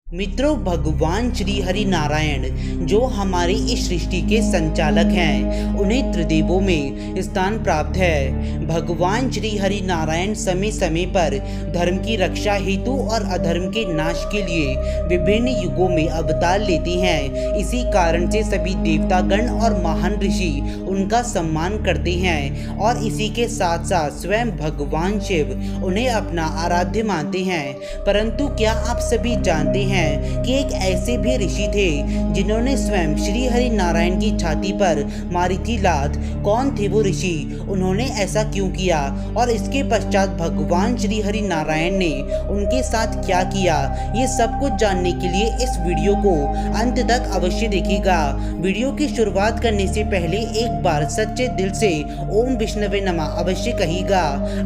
मित्रों, भगवान श्री हरि नारायण जो हमारी इस सृष्टि के संचालक हैं, उन्हें त्रिदेवों में स्थान प्राप्त है। भगवान श्री हरि नारायण समय समय पर धर्म की रक्षा हेतु और अधर्म के नाश के लिए विभिन्न युगों में अवतार लेते हैं। इसी कारण से सभी देवतागण और महान ऋषि उनका सम्मान करते हैं और इसी के साथ साथ स्वयं भगवान शिव उन्हें अपना आराध्य मानते हैं। परंतु क्या आप सभी जानते हैं कि एक ऐसे भी ऋषि थे जिन्होंने स्वयं श्री हरि नारायण की छाती पर मारी थी लात? कौन थे वो ऋषि? उन्होंने ऐसा क्यों किया और इसके पश्चात भगवान श्री हरि नारायण ने उनके साथ क्या किया? ये सब कुछ जानने के लिए इस वीडियो को अंत तक अवश्य देखिएगा। वीडियो की शुरुआत करने से पहले एक बार सच्चे दिल से ओम विष्णवे नमः अवश्य कहिएगा।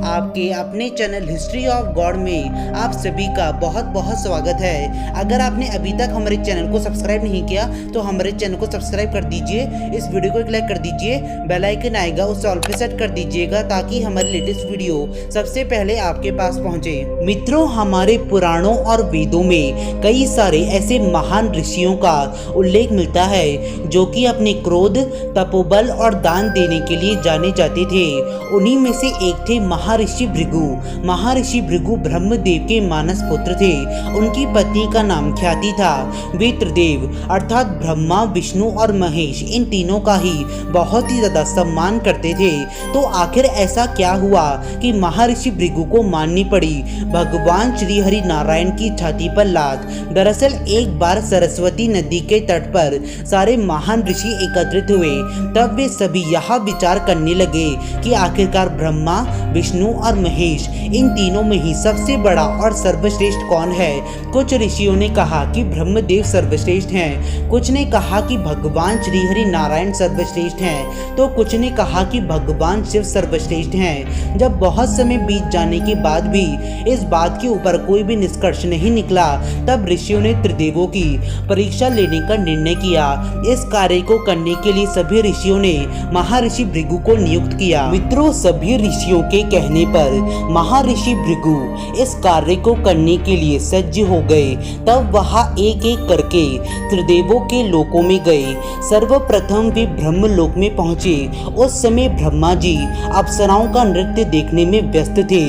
आपके अपने चैनल हिस्ट्री ऑफ गॉड में आप सभी का बहुत बहुत स्वागत है। अगर आपने अभी तक हमारे चैनल को सब्सक्राइब नहीं किया तो हमारे चैनल को सब्सक्राइब कर दीजिए, इस वीडियो को एक लाइक कर दीजिए, बेल आइकन आएगा उसे ऑल पे सेट कर दीजिएगा ताकि हमारी लेटेस्ट वीडियो सबसे पहले आपके पास पहुंचे। मित्रों, हमारे पुराणों और वेदों में कई सारे ऐसे महान ऋषियों का उल्लेख मिलता है जो कि अपने क्रोध, तपोबल और दान देने के लिए जाने जाते थे। उन्हीं में से एक थे महर्षि भृगु। महर्षि भृगु ब्रह्मदेव के मानस पुत्र थे। उनकी पत्नी का नाम ख्याति था। वे त्रिदेव अर्थात ब्रह्मा, विष्णु और महेश इन तीनों का ही बहुत ही ज्यादा सम्मान करते थे। तो आखिर ऐसा क्या हुआ कि महर्षि भृगु को माननी पड़ी भगवान श्री हरि नारायण की छाती पर लात? दरअसल एक बार सरस्वती नदी के तट पर सारे महान ऋषि एकत्रित हुए। तब वे सभी यह विचार करने लगे कि आखिरकार ब्रह्मा, विष्णु और महेश इन तीनों में ही सबसे बड़ा और सर्वश्रेष्ठ कौन है? कुछ ऋषियों ने कहा कि ब्रह्मदेव सर्वश्रेष्ठ हैं, कुछ ने कहा कि भगवान श्री हरि नारायण सर्वश्रेष्ठ हैं, तो कुछ ने कहा कि भगवान शिव सर्वश्रेष्ठ हैं। जब बहुत समय बीत जाने के बाद भी इस बात के ऊपर कोई भी निष्कर्ष नहीं निकला, तब ऋषियों ने त्रिदेवों की परीक्षा लेने का निर्णय किया। इस कार्य को करने के लिए सभी ऋषियों ने महर्षि भृगु को नियुक्त किया। मित्रों, सभी ऋषियों के कहने पर महर्षि भृगु इस कार्य को करने के लिए सज्ज हो गए। तब वह एक एक करके त्रिदेवों के लोकों में गए। सर्वप्रथम वे ब्रह्मलोक में पहुंचे। उस समय ब्रह्मा जी अप्सराओं का नृत्य देखने में व्यस्त थे।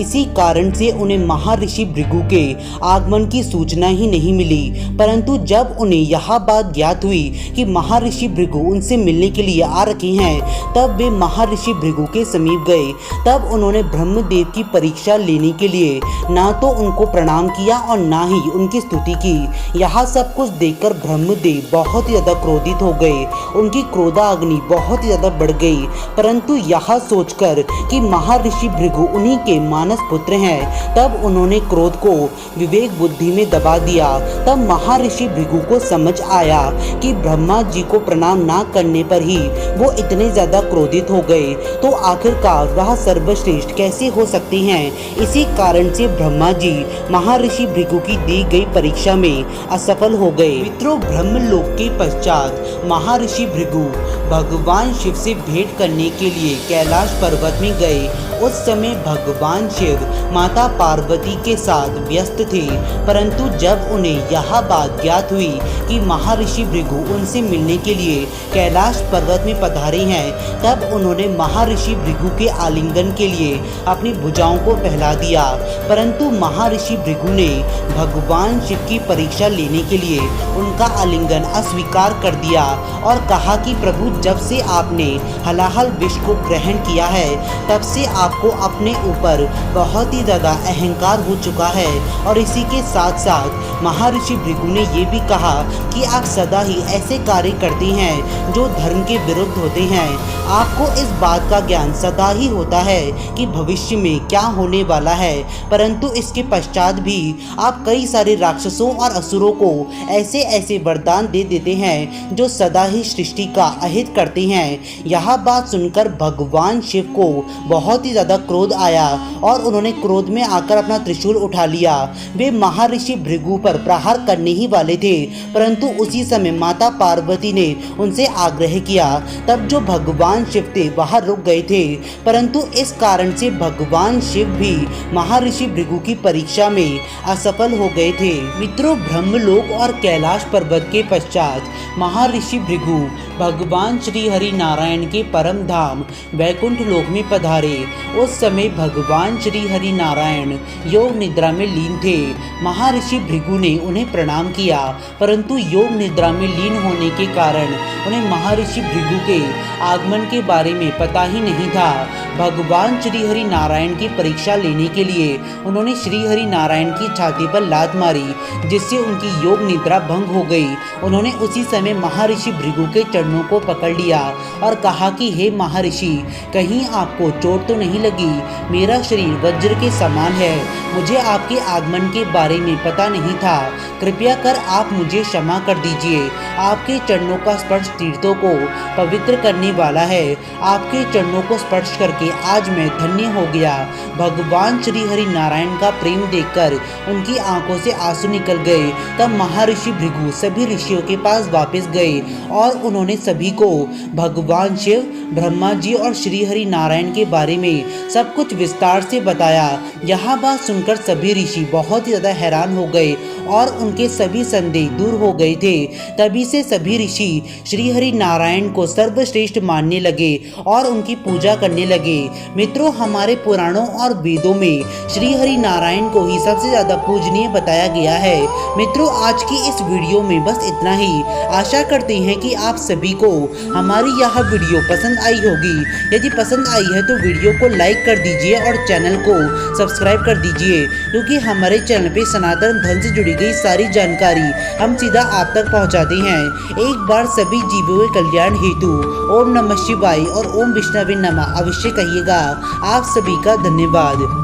इसी कारण से उन्हें महर्षि भृगु के आगमन की सूचना ही नहीं मिली। परंतु जब उन्हें यह बात ज्ञात हुई कि महर्षि भृगु उनसे मिलने के लिए आ रखे हैं, तब वे महर्षि भृगु के समीप गए। तब उन्होंने ब्रह्मदेव की परीक्षा लेने के लिए ना तो उनको प्रणाम किया और ना ही उनकी स्तुति की। यह सब कुछ देखकर ब्रह्मदेव बहुत ही ज्यादा क्रोधित हो गए। उनकी क्रोधाग्नि बहुत ही ज्यादा बढ़ गई। परंतु यह सोचकर कि महर्षि भृगु उन्हीं के मानस पुत्र हैं, तब उन्होंने क्रोध को विवेक बुद्धि में दबा दिया। तब महर्षि भृगु को समझ आया कि ब्रह्मा जी को प्रणाम ना करने पर ही वो इतने ज्यादा क्रोधित हो गए, तो आखिरकार वह सर्वश्रेष्ठ कैसे हो सकते हैं? इसी कारण से ब्रह्मा जी महर्षि भृगु की दी गई परीक्षा में असफल हो गए। मित्रों, ब्रह्मलोक के पश्चात महर्षि भृगु भगवान शिव से भेंट करने के लिए कैलाश पर्वत में गए। उस समय भगवान शिव माता पार्वती के साथ व्यस्त थे। परंतु जब उन्हें यह बात ज्ञात हुई कि महर्षि भृगु उनसे मिलने के लिए कैलाश पर्वत में पधारे हैं, तब उन्होंने महर्षि भृगु के आलिंगन के लिए अपनी भुजाओं को फैला दिया। परंतु महर्षि भृगु ने भगवान शिव की परीक्षा लेने के लिए उनका आलिंगन अस्वीकार कर दिया और कहा कि प्रभु, जब से आपने हलाहल विष को ग्रहण किया है, तब से आपको अपने ऊपर बहुत ही ज्यादा अहंकार हो चुका है। और इसी के साथ साथ महर्षि भृगु ने ये भी कहा कि आप सदा ही ऐसे कार्य करते हैं जो धर्म के विरुद्ध होते हैं। आपको इस बात का ज्ञान सदा ही होता है कि भविष्य में क्या होने वाला है, परंतु इसके पश्चात भी आप कई सारे राक्षसों और असुरों को ऐसे ऐसे वरदान दे देते हैं जो सदा ही सृष्टि का अहित करते हैं। यह बात सुनकर भगवान शिव को बहुत ही ज़्यादा क्रोध आया और उन्होंने क्रोध में आकर अपना त्रिशूल उठा लिया। वे महर्षि भृगु पर प्रहार करने ही वाले थे, परंतु उसी समय माता पार्वती ने उनसे आग्रह किया। तब जो भगवान शिव थे वहाँ रुक गए थे, परंतु इस कारण से भगवान शिव भी महर्षि भृगु की परीक्षा में असफल हो गए थे। मित्रों, ब्रह्मलोक और कैलाश पर्वत के पश्चात महर्षि भृगु भगवान श्री हरि नारायण के परम धाम वैकुंठ लोक में पधारे। उस समय भगवान श्री हरि नारायण योग निद्रा में लीन थे। महर्षि भृगु ने उन्हें प्रणाम किया, परंतु योग निद्रा में लीन होने के कारण उन्हें महर्षि भृगु के आगमन के बारे में पता ही नहीं था। भगवान श्री हरि नारायण की परीक्षा लेने के लिए उन्होंने श्री हरि नारायण की छाती पर लात मारी, जिससे उनकी योग निद्रा भंग हो गई। उन्होंने उसी समय महर्षि भृगु के चरणों को पकड़ लिया और कहा कि हे महर्षि, कहीं आपको चोट तो नहीं लगी? मेरा शरीर वज्र के समान है, मुझे आपके आगमन के बारे में पता नहीं था। कृपया कर आप मुझे क्षमा कर दीजिए। आपके चरणों का स्पर्श तीर्थों को पवित्र करने वाला है। आपके चरणों को स्पर्श करके आज मैं धन्य हो गया। भगवान श्री हरि नारायण का प्रेम देखकर उनकी आंखों से आंसू निकल गए। तब महर्षि भृगु सभी ऋषियों के पास वापस गए और उन्होंने सभी को भगवान शिव, ब्रह्मा जी और श्री हरि नारायण के बारे में सब कुछ विस्तार से बताया। यह बात सुनकर सभी ऋषि बहुत ही ज़्यादा हैरान हो गए और उनके सभी संदेह दूर हो गए थे। तभी से सभी ऋषि श्री हरि नारायण को सर्वश्रेष्ठ मानने लगे और उनकी पूजा करने लगे। मित्रों, हमारे पुराणों और वेदों में श्री हरि नारायण को ही सबसे ज़्यादा पूजनीय बताया गया है। मित्रों, आज की इस वीडियो में बस इतना ही। आशा करते हैं कि आप सभी को हमारी यह वीडियो पसंद आई होगी। यदि पसंद आई है तो वीडियो को लाइक कर दीजिए और चैनल को सब्सक्राइब कर दीजिए, क्योंकि हमारे चैनल पे सनातन धर्म से जुड़ी गई सारी जानकारी हम सीधा आप तक पहुंचाते हैं। एक बार सभी जीवों के कल्याण हेतु ओम नमः शिवाय और ओम विष्णवे नमः अवश्य कहिएगा। आप सभी का धन्यवाद।